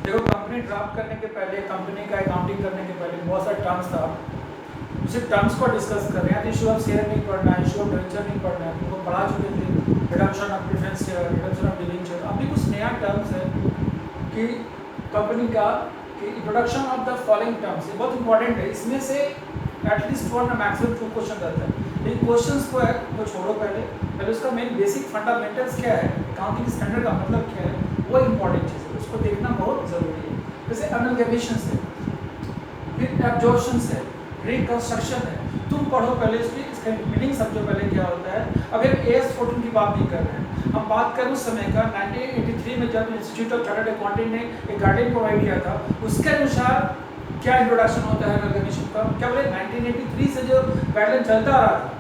देखो company draft करने के पहले, कंपनी का अकाउंटिंग करने के पहले बहुत सारे टर्म्स था, उसी टर्म्स को डिस्कस कर रहे हैं। इशू ऑफ शेयर नहीं पढ़ना है, इशू ऑफ डिवेंचर नहीं पढ़ना है, तुमको पढ़ा चुके थे redemption of preference share, redemption of debenture. अभी कुछ नया टर्म्स है कि कंपनी का कि introduction of the following terms, ये बहुत इंपॉर्टेंट है। इसमें से एटलीस्ट वन मैक्सिमम 2 क्वेश्चन रहता है। इन क्वेश्चंस को है वो छोड़ो, पहले उसका मेन बेसिक फंडामेंटल्स क्या है, अकाउंटिंग स्टैंडर्ड का मतलब क्या है, वो इंपॉर्टेंट चीज़ है, उसको देखना बहुत ज़रूरी है। जैसे अमलगमेशन है, फिर एब्जॉर्प्शन है, रिकंस्ट्रक्शन है, तुम पढ़ो पहले इसका मीनिंग समझो पहले क्या होता है। अगर AS14 की बात नहीं कर रहे हैं, हम बात करें उस समय का 1983 में जब इंस्टीट्यूट ऑफ चार्टर्ड अकाउंटेंट ने एक गाइडलाइन प्रोवाइड किया था, उसके अनुसार क्या इंट्रोडक्शन होता है अमलगमेशन का। क्या बोले 1983 से जो गाइडलाइन चलता आ रहा था,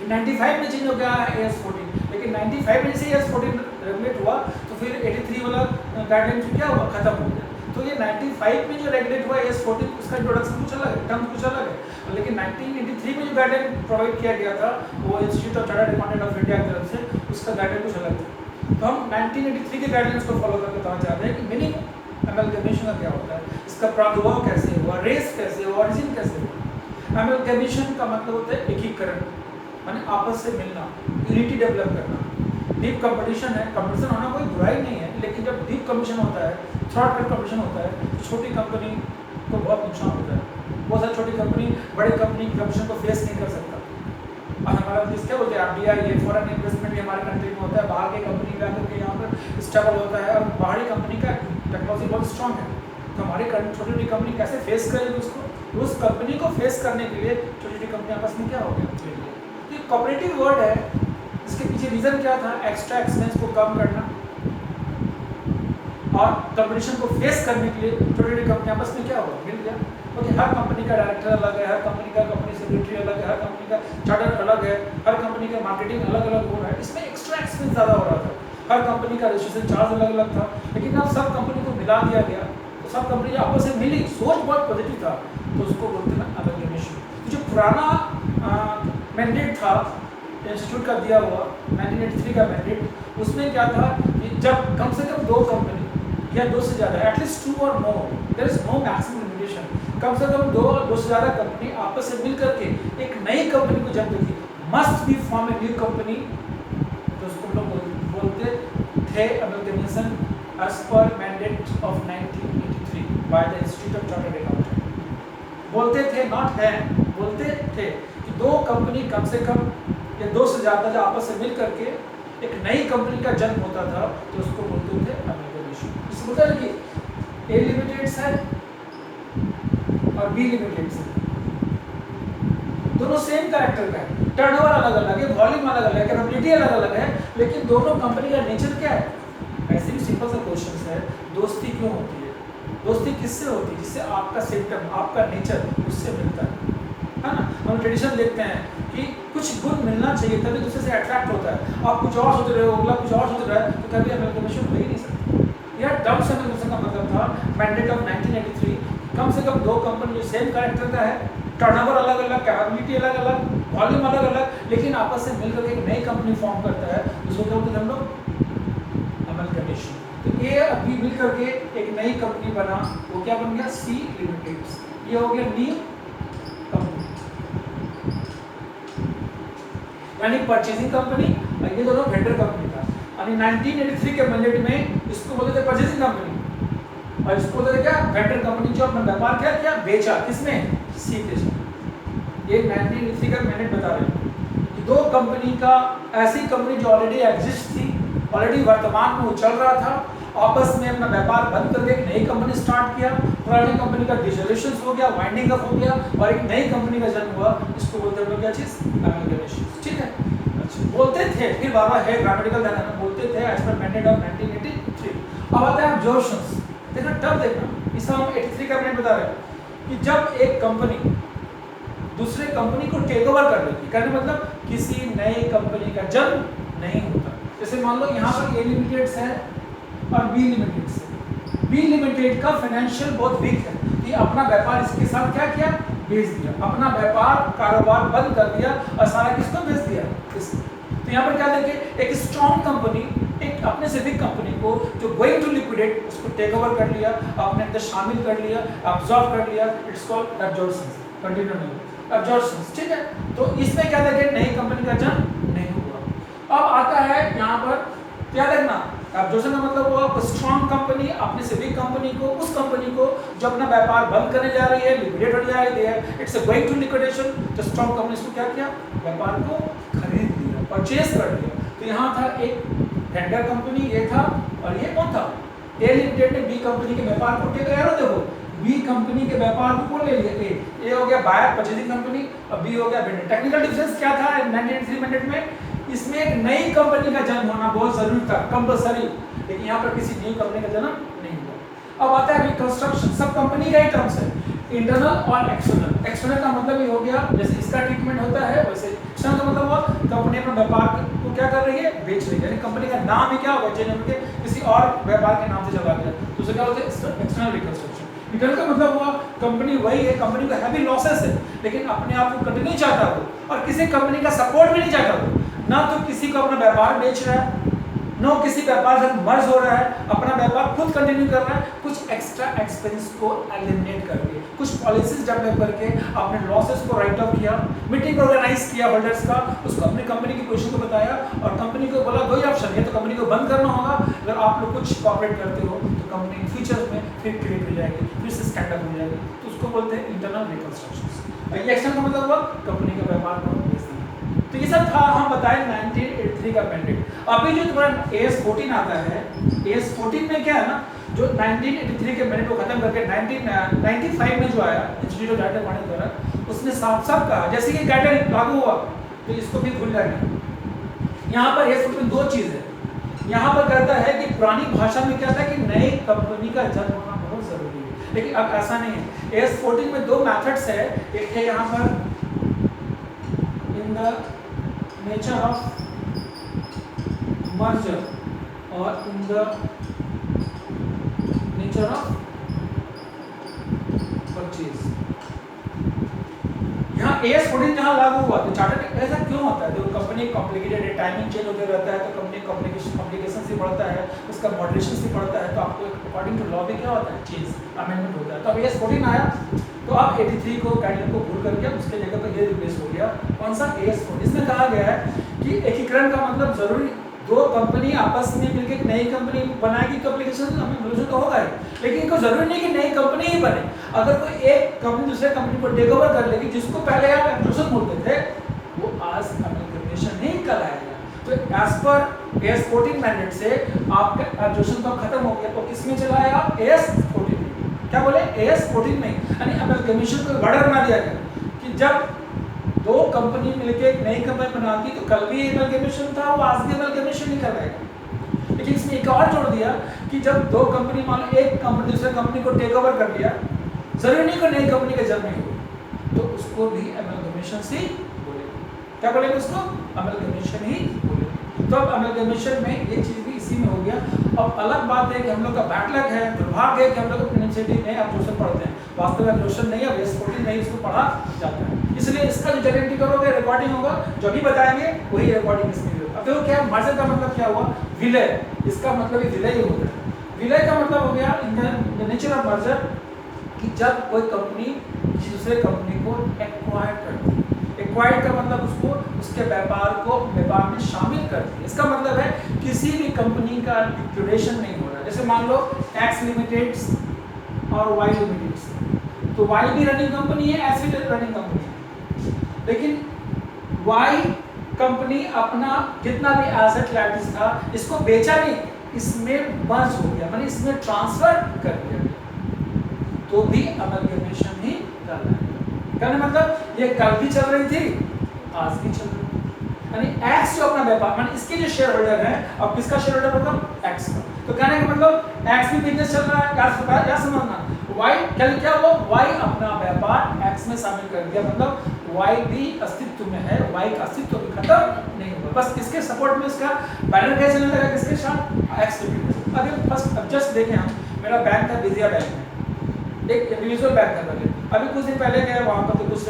95 में चेंज हो गया है AS14, लेकिन 95 में से AS14 रेगुलेट हुआ तो फिर 83 वाला गाइडलाइन क्या हुआ, खत्म हो गया। तो ये 95 में जो रेगुलेट हुआ AS14, उसका इंट्रोडक्शन कुछ अलग है, टर्म कुछ अलग है, लेकिन 1983 में जो गाइडलाइन प्रोवाइड किया गया था वो institute of chartered accountant of India की तरफ से, उसका गाइडलाइन कुछ अलग था। तो हम 1983 के गाइडलाइंस को फॉलो करके बताना चाहते हैं कि मीनिंग अमलगमेशन का क्या होता है, इसका प्रादुर्भाव कैसे हुआ, रेस कैसे हुआ, ओरिजिन कैसे हुआ। अमलगमेशन का मतलब होता है एकीकरण, माने आपस से मिलना, यूनिटी डेवलप करना। डीप कंपटीशन है, कंपटीशन होना कोई बुराई नहीं है, लेकिन जब डीप कंपटीशन होता है, थ्रॉट कट कंपटीशन होता है, तो छोटी कंपनी को बहुत नुकसान होता है। बहुत सारी छोटी कंपनी बड़े कंपनी की कंपटीशन को फेस नहीं कर सकता। और हमारा देश क्या बोलते हैं, FDI, ये फॉरेन इन्वेस्टमेंट भी हमारे कंट्री में होता है, बाहर की कंपनी का क्योंकि यहाँ पर स्ट्रगल होता है, और बाहरी कंपनी का टेक्नोलॉजी बहुत स्ट्रॉन्ग है, तो हमारी छोटी छोटी कंपनी कैसे फेस करेगी उसको, तो उस कंपनी को फेस करने के लिए छोटी छोटी कंपनी आपस में क्या हो गया। ये कोऑपरेटिव वर्ड है, इसके पीछे रीजन क्या था, एक्स्ट्रा एक्सपेंस को कम करना और कंपटीशन को फेस करने के लिए छोटी छोटी कंपनी आपस में क्या होगा, मिल गया। क्योंकि हर कंपनी का डायरेक्टर अलग है, हर कंपनी का कंपनी सेक्रेटरी अलग है, हर कंपनी का चार्टर अलग है, हर कंपनी का मार्केटिंग अलग अलग हो रहा है, इसमें एक्स्ट्रा एक्सपेंस ज़्यादा हो रहा था, हर कंपनी का रजिस्ट्रेशन चार्ज अलग अलग था। लेकिन अब सब कंपनी को मिला दिया गया, तो सब कंपनी आपस में मिली, सोच बहुत पॉजिटिव था, तो उसको बोलते हैं अमलगमेशन। तो जो पुराना मैंडेट था इंस्टीट्यूट का दिया हुआ 1983 का मैंडेट, उसमें क्या था कि जब कम से कम 2 कंपनी या 2 से ज़्यादा, एटलीस्ट 2 और more, there is no maximum limitation, कम से कम 2 से ज़्यादा कंपनी आपस में मिल करके एक नई कंपनी को जब देखी, must be form a new company, तो उसको लोग बोलते थे amalgamation as per mandate of 1983 by the institute of chartered accountant. बोलते थे, नॉट है, बोलते थे कि 2 कंपनी कम से कम या 2 से ज़्यादा जो आपस में मिल करके एक नई कंपनी का जन्म होता था, तो उसको बोलते थे अमलगमेशन। इसको बोलते हैं कि A लिमिटेड है और B लिमिटेड है, दोनों सेम कैरेक्टर का है, टर्नओवर अलग अलग है, वॉल्यूम अलग अलग है, कैपेबिलिटी अलग अलग है, लेकिन दोनों कंपनी का नेचर क्या है। ऐसे भी सिंपल सा क्वेश्चन है, दोस्ती क्यों होती है, दोस्ती किससे होती है, जिससे आपका सिम्टम, आपका नेचर उससे मिलता है ना। हम ट्रेडिशन देखते हैं कि कुछ गुण मिलना चाहिए तभी दूसरे से अट्रैक्ट होता है। आप कुछ और सोच रहे हो, अगला कुछ और सोच रहा है, तो कभी अमलगमेशन हो ही नहीं सकता। यह टर्म से अमलगमेशन का मतलब था मैंडेट ऑफ 1983, कम से कम 2 कंपनी जो सेम कैरेक्टर का है, टर्नओवर अलग अलग, कैपेबिलिटी अलग अलग, वॉल्यूम अलग अलग, लेकिन आपस से मिलकर एक नई कंपनी फॉर्म करता है, उसको क्या बोलते हैं हम लोग, अमलगमेशन। तो ये अभी मिल करके एक नई कंपनी बना, वो क्या बन गया, C लिमिटेड। ये हो गया न्यू कंपनी, यानी परचेजिंग कंपनी, और ये दोनों वेंडर कंपनी था। यानी 1983 के मैंडेट में इसको बोलते थे परचेजिंग कंपनी, और इसको बोलते थे क्या, वेंडर कंपनी, जो अपना व्यापार क्या किया, बेचा, किसमें, C के साथ। ये 1983 का मैंडेट बता रहे हैं कि 2 कंपनी का, ऐसी कंपनी जो ऑलरेडी एग्जिस्ट थी, ऑलरेडी वर्तमान में वो चल रहा था, आपस में अपना व्यापार बंद करके एक नई कंपनी स्टार्ट किया, पुरानी कंपनी का डिसोल्यूशन हो गया, वाइंडिंग अप हो गया, और एक नई कंपनी का जन्म हुआ, इसको बोलते हैं क्या चीज, अमलगमेशन। ठीक है, अच्छा, बोलते थे, फिर बाबा है ग्रामेटिकल ध्यान रखना, बोलते थे एज पर मैंडेट ऑफ 1983। अब आता है एब्जॉर्प्शंस, देखना टर्म देखना, इसका हम 83 का मैंडेट बता रहे हैं कि जब एक कंपनी दूसरे कंपनी को टेक ओवर कर लेती, कहने मतलब किसी नई कंपनी का जन्म नहीं होता। जैसे मान लो यहाँ पर A लिमिटेड है और B लिमिटेड है, B लिमिटेड का फाइनेंशियल बहुत वीक है, कि अपना व्यापार इसके साथ क्या किया, बेच दिया, अपना व्यापार कारोबार बंद कर दिया, और सारा किसको बेच दिया, इसको। तो यहाँ पर क्या देखिए, एक स्ट्रॉन्ग कंपनी एक अपने सिविक कंपनी को जो गोइंग टू लिक्विडेट उसको टेक ओवर कर लिया, अपने अंदर शामिल कर लिया, अब्सॉर्ब कर लिया, इट्स कॉल्ड एब्जॉर्प्शन। कंटिन्यू नहीं एब्जॉर्प्शन, ठीक है। तो इसमें क्या था कि नई कंपनी का जन्म नहीं हुआ। अब आता है यहाँ पर क्या देखना, एब्जॉर्प्शन का मतलब हुआ स्ट्रॉन्ग कंपनी अपने सिविक कंपनी को, उस कंपनी को जो अपना व्यापार बंद करने जा रही है, लिक्विडेट होने जा रही है, इट्स गोइंग टू लिक्विडेशन। तो स्ट्रॉन्ग कंपनी को क्या किया, व्यापार को खरीद लिया, परचेज कर लिया। तो यहाँ था एक टेंडर कंपनी, ये था, और ये कौन था, ए लिमिटेड ने बी कंपनी के व्यापार को टेक ओवर। देखो बी कंपनी के व्यापार को कौन ले लिया, ए हो गया बायर परचेजिंग कंपनी, और बी हो गया वेंडर। टेक्निकल डिफरेंस क्या था 1983 मैंडेट में, इसमें एक नई कंपनी का जन्म होना बहुत जरूरी था, कंपलसरी, लेकिन यहाँ पर किसी नई कंपनी का जन्म नहीं हुआ। अब आता है रिकंस्ट्रक्शन, सब कंपनी का ही टर्म्स है, इंटरनल और एक्सटर्नल। एक्सटर्नल का मतलब ये हो गया जैसे इसका ट्रीटमेंट होता है वैसे एक्सटर्नल का मतलब हुआ कंपनी अपना व्यापार को क्या कर रही है, बेच रही है, यानी कंपनी का नाम ही क्या होगा, चेंज होकर किसी और व्यापार के नाम से चला गया, तो उसे क्या होता है एक्सटर्नल रिकंस्ट्रक्शन। इंटरनल का मतलब हुआ कंपनी वही है, कंपनी का हैवी लॉसेस है, लेकिन अपने आप को कंटिन्यू चाहता हो और किसी कंपनी का सपोर्ट भी नहीं चाहता हो, ना तो किसी को अपना व्यापार बेच रहा है, नो किसी व्यापार से मर्ज हो रहा है, अपना व्यापार खुद कंटिन्यू कर रहा है, कुछ एक्स्ट्रा एक्सपेंस को एलिमिनेट करके, कुछ पॉलिसीज डेवलप करके अपने लॉसेस को राइट ऑफ किया, मीटिंग ऑर्गेनाइज किया होल्डर्स का, उसको अपनी कंपनी की पोजीशन को बताया और कंपनी को बोला दो ही ऑप्शन है, तो कंपनी को बंद करना होगा, अगर आप लोग कुछ कॉपरेट करते हो तो कंपनी फ्यूचर में फिर क्रिएट हो जाएगी, फिर से स्टैंड अप हो जाएगी, तो उसको बोलते हैं इंटरनल रिकंस्ट्रक्शन। ये एक्शन का मतलब हुआ कंपनी का व्यापार को बेचना। तो ये सब था, हम बताएं 1983 का मैंडेट। अभी जो तुम्हारा AS14 आता है, AS14 में क्या है ना, जो 1983 के मैंडेट को खत्म करके 1995 में जो आया इंस्टीट्यूट ऑफ डाटा मॉनिटरिंग द्वारा, उसने साफ साफ कहा जैसे कि गाइडलाइन लागू हुआ तो इसको भी भूल जाएंगे। यहाँ पर AS14 दो चीज है, यहाँ पर कहता है कि पुरानी भाषा में क्या था कि नई कंपनी का जन्म होना बहुत जरूरी है, लेकिन अब ऐसा नहीं है। AS14 में दो मेथड्स है, एक है यहाँ पर in the nature of merger और in the nature of purchase. यहाँ AS14 जहाँ लागू हुआ तो चार्टर्ड ऐसा क्यों होता है, देखो कंपनी कॉम्प्लिकेटेड है, टाइमिंग चेंज होते रहता है, तो कंपनी कॉम्प्लिकेशन से बढ़ता है, उसका मॉडरेशन से बढ़ता है, तो आपको अकॉर्डिंग टू लॉ में क्या होता है, चेंज अमेंडमेंट होता है। तो अब AS14 आया तो अब 83 को गाइडलाइन को भूल करके उसके जगह पर ये रिप्लेस हो गया, कौन सा AS14। इसमें कहा गया है कि एकीकरण का मतलब जरूरी दो कंपनी आपस में मिलकर एक नई कंपनी बनाएगी तो एप्लीकेशन हमें तो होगा ही, लेकिन इनको जरूरी नहीं कि नई कंपनी ही बने। अगर कोई एक कंपनी दूसरे कंपनी को टेक ओवर कर लेगी, जिसको पहले आप एब्जॉर्प्शन बोलते थे, वो आज एमलगमेशन नहीं कहलाएगा। तो एज पर AS14 मैंडेट से आपका एब्जॉर्प्शन तो खत्म हो गया, तो किसमें चला आया AS14 में, क्या बोले AS14 में, यानी एमलगमेशन को वर्डर बना दिया गया कि जब दो कंपनी मिलकर एक नई कंपनी बनाती तो कल भी एमलगमेशन था, वो आज भी एमलगमेशन नहीं करवाएगा। लेकिन इसमें एक और जोड़ दिया कि जब दो कंपनी मान लो एक कंपनी दूसरे कंपनी को टेक ओवर कर लिया, जरूरी नहीं कि नई कंपनी का जन्म नहीं हो, तो उसको भी एमलगमेशन से बोलेंगे। क्या बोलेंगे उसको, एमलगमेशन ही बोलेंगे। तो अब एमलगमेशन में ये चीज भी इसी में हो गया। अब अलग बात है कि हम लोग का बैकलॉग है, दुर्भाग्य है कि हम लोग अपनी यूनिवर्सिटी में एब्जॉर्प्शन पढ़ते हैं, वास्तव में एब्जॉर्प्शन नहीं है, AS14 नहीं इसको पढ़ा जाता है, इसलिए इसका जो गारंटी करोगे रिकॉर्डिंग होगा, जो भी बताएंगे वही रिकॉर्डिंग इसमें होगा। अब देखो क्या मर्जर का मतलब क्या हुआ, विलय, इसका मतलब ही विलय ही होता है। विलय का मतलब हो गया इन द नेचर ऑफ मर्जर कि जब कोई कंपनी किसी दूसरे कंपनी को एक्वायर करती है, एक्वायर का मतलब उसको उसके व्यापार में शामिल करती है। इसका मतलब है किसी भी कंपनी का लिक्विडेशन नहीं हो रहा है। जैसे मान लो एक्स लिमिटेड और वाई लिमिटेड, तो वाई भी रनिंग कंपनी है, एक्स भी रनिंग कंपनी है, लेकिन वाई कंपनी अपना जितना भी एसेट लायबिलिटीज था इसको बेचा नहीं, इसमें मर्ज हो गया, माने इसमें ट्रांसफर कर दिया गया, तो भी अमलगमेशन ही कर रहा है। कहने मतलब ये कल भी चल रही थी, आज भी चल रही है, यानी एक्स जो अपना व्यापार, माने इसके जो शेयर होल्डर है, अब किसका शेयर होल्डर होगा, एक्स का। तो कहने का मतलब एक्स भी बिजनेस चल रहा है, क्या समझना, वाई कल क्या हुआ, वाई अपना व्यापार एक्स में शामिल कर दिया, मतलब वाई भी अस्तित्व में है, वाई का अस्तित्व भी खत्म नहीं हुआ, बस इसके सपोर्ट में इसका बैनर कैसे चलने लगा, किसके साथ, एक्स लिमिटेड। अगर फर्स्ट अब जस्ट देखें हम, मेरा बैंक था विजया बैंक में, एक इंडिविजुअल बैंक था पहले, अभी कुछ दिन पहले गए वहाँ पर, तो कुछ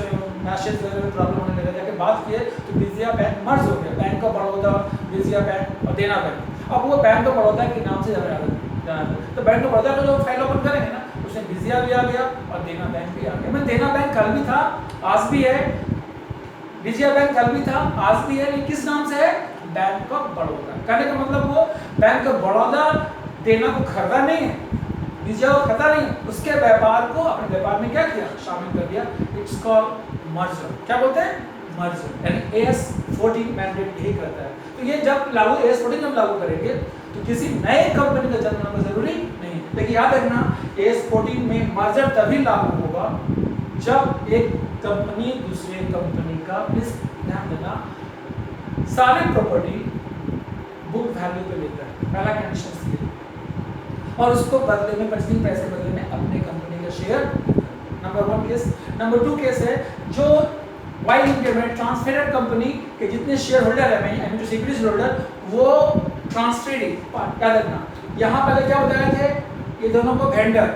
मैसेज वगैरह प्रॉब्लम होने लगा, जाके बात किए तो विजया बैंक मर्ज हो गया, bank of Baroda, Vijaya bank और देना बैंक। अब वो बैंक ऑफ बड़ौदा के नाम से जाना था, तो बैंक ऑफ बड़ौदा का जो फाइल ओपन करेंगे ना, उसमें विजया भी आ गया और देना बैंक भी आ गया। मैं देना बैंक कल भी था, आज भी है, विजया बैंक कल भी था, आज भी है, लेकिन किस नाम से है? Bank of Baroda. कहने का मतलब वो बैंक ऑफ बड़ौदा देना को खरीदा नहीं है, विजया को खरीदा नहीं, उसके व्यापार को अपने व्यापार में क्या किया? शामिल कर दिया। It's called merger. क्या बोलते हैं? मर्जर। यानी AS14 मैंडेट यही करता है। तो ये जब लागू AS14 जब लागू करेंगे तो किसी नए कंपनी का जन्म होना जरूरी नहीं है। लेकिन याद रखना AS14 में मर्जर तभी लागू होगा जब एक कंपनी दूसरे कंपनी का, प्लीज ध्यान देना, सारी प्रॉपर्टी बुक वैल्यू पे लेता है, पहला कंडीशन ये, और उसको बदले में परचेजिंग प्राइस के बदले में अपने कंपनी का share. Number 1 case. Number 2 case है जो वाई लिमिटेड में ट्रांसफेडेड कंपनी के जितने शेयर होल्डर है, आई मीन जो सिक्योरिटी होल्डर, वो ट्रांसफेडेड पार्ट, याद रखना यहाँ पहले क्या बताया थे? ये दोनों को वेंडर,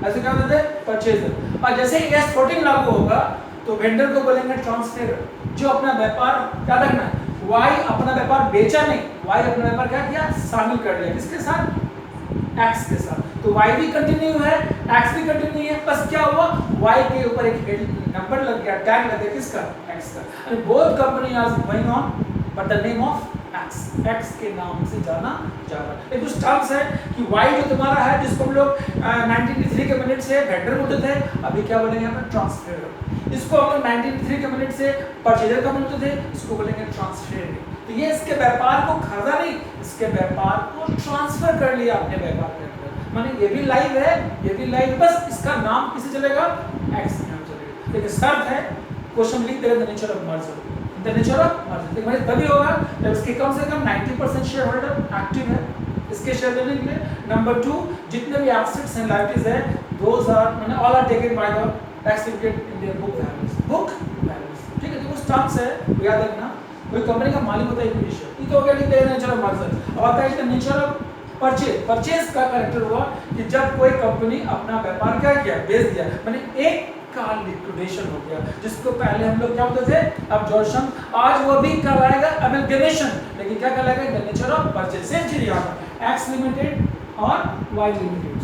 ऐसे क्या होते थे? परचेजर। और जैसे ही AS14 लागू होगा तो वेंडर को बोलेंगे ट्रांसफेडर, जो अपना व्यापार, याद रखना वाई अपना व्यापार बेचा नहीं, वाई अपना व्यापार क्या किया? शामिल कर लिया। किसके साथ? एक्स के साथ। तो y भी कंटिन्यू है, x भी कंटिन्यू है, बस क्या हुआ? y के ऊपर एक नंबर लग गया, टैग लग गया, किसका? x का। And both company are going on but the name of x के नाम से जाना जा रहा है। कुछ टर्म्स है कि y जो तुम्हारा है, जिसको हम लोग 1983 के मिनट से वेंडर बोलते थे, अभी क्या बोलेंगे यहाँ पर? ट्रांसफेडर। इसको हम लोग 1983 के मिनट से परचेजर का बोलते थे, इसको बोलेंगे ट्रांसफेडर। तो ये इसके व्यापार को खरीदा नहीं, इसके व्यापार को ट्रांसफर कर लिया अपने व्यापार के अंदर। माने ये भी लाइव है, ये भी लाइव, बस इसका नाम किसे चलेगा? एक्स नाम चलेगा। लेकिन शर्त है, क्वेश्चन लिख देगा the nature of merger. The nature of merger तो तभी होगा जब इसके कम से कम 90% शेयर होल्डर एक्टिव है इसके शेयर लेने के लिए। नंबर 2, जितने भी एसेट्स एंड लायबिलिटीज है, दोस आर माने all are taken by the tax limited in their book values. Book values, ठीक है। तो कुछ टर्म्स है, याद रखना। कोई कंपनी का मालिक होता है इक्विटी, ये तो हो गया कि नेचर ऑफ मर्जर। अब आता है इसका नेचर ऑफ परचेज। परचेज का कैरेक्टर हुआ कि जब कोई कंपनी अपना व्यापार क्या किया? बेच दिया, माने एक का लिक्विडेशन हो गया, जिसको पहले हम लोग क्या बोलते थे? अब्जॉर्प्शन। आज वो भी कहलाएगा अमलगमेशन, लेकिन क्या कहलाएगा? The nature of purchase. Same चीज यहाँ एक्स लिमिटेड और वाई लिमिटेड।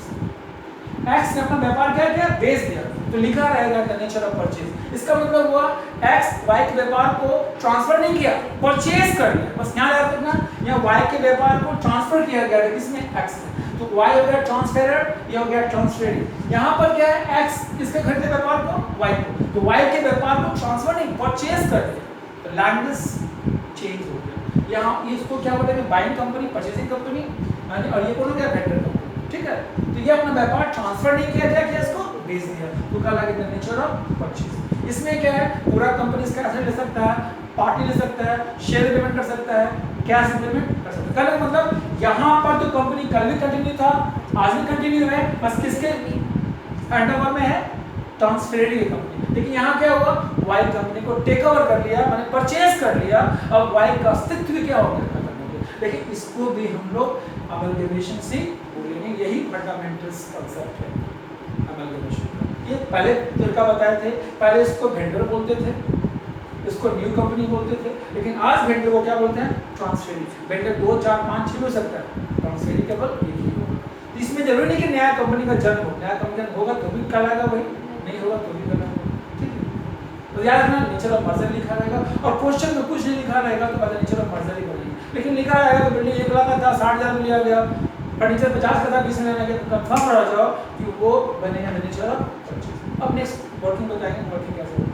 एक्स ने अपना व्यापार क्या किया? बेच दिया, तो लिखा रहेगा द नेचर ऑफ परचेज। इसका मतलब हुआ एक्स वाई के व्यापार को ट्रांसफर नहीं किया, परचेज कर लिया। बस यहाँ याद रखना, यहाँ वाई के व्यापार को ट्रांसफर किया गया है, किसमें? एक्स में। तो वाई हो गया ट्रांसफेरर, ये हो गया ट्रांसफेरिंग। यहाँ पर क्या है? एक्स किसके खरीदे व्यापार को? वाई को। तो वाई के व्यापार को ट्रांसफर नहीं, परचेज कर दिया, तो लैंग्वेज चेंज हो गया। यहाँ इसको क्या बोलेंगे? बाइंग कंपनी, परचेजिंग कंपनी, और ये कौन हो गया? वेंडर कंपनी, ठीक है। तो ये अपना व्यापार ट्रांसफर नहीं किया गया, इसको बेच दिया, तो कहलाएगा द नेचर ऑफ परचेज। इसमें क्या है? पूरा कंपनी इसका एसेट ले सकता है, पार्टी ले सकता है, शेयर पेमेंट कर सकता है, कैश पेमेंट कर सकता है। कहने का मतलब यहाँ पर तो कंपनी कल भी कंटिन्यू था, आज भी कंटिन्यू है, बस किसके अंडर में है? ट्रांसफरेड कंपनी। लेकिन यहाँ क्या हुआ? वाई कंपनी को टेक ओवर कर लिया, मैंने परचेज कर लिया, अब वाई का अस्तित्व क्या हो गया? लेकिन इसको भी हम लोग अमलगमेशन से बोलेंगे। यही फंडामेंटल्स कांसेप्ट है अमलगमेशन का। ये पहले तरीका बताए थे, पहले इसको वेंडर बोलते थे, इसको न्यू कंपनी बोलते थे, लेकिन आज वेंडर को क्या बोलते हैं? ट्रांसफेरी। वेंडर 2, 4, 5, 6 हो सकता है, ट्रांसफेरी केवल एक ही होगा। इसमें जरूरी नहीं कि नया कंपनी का जन्म हो, नया कंपनी होगा तो भी कहलाएगा वही, नहीं होगा तो भी कहलाएगा, ठीक है। तो याद रखना नेचर ऑफ मर्जर लिखा रहेगा, और क्वेश्चन में कुछ नहीं लिखा रहेगा तो पता नेचर ऑफ मर्जर ही बनेगी। लेकिन लिखा रहेगा तो बिल्डिंग 1 लाख का था, 60,000 में लिया गया, फर्नीचर 50 का था, 20 में लेना गया, तो कंफर्म रह जाओ कि वो बनेगा नेचर ऑफ परचेज। अब नेक्स्ट वर्किंग बताएंगे, वर्किंग कैसे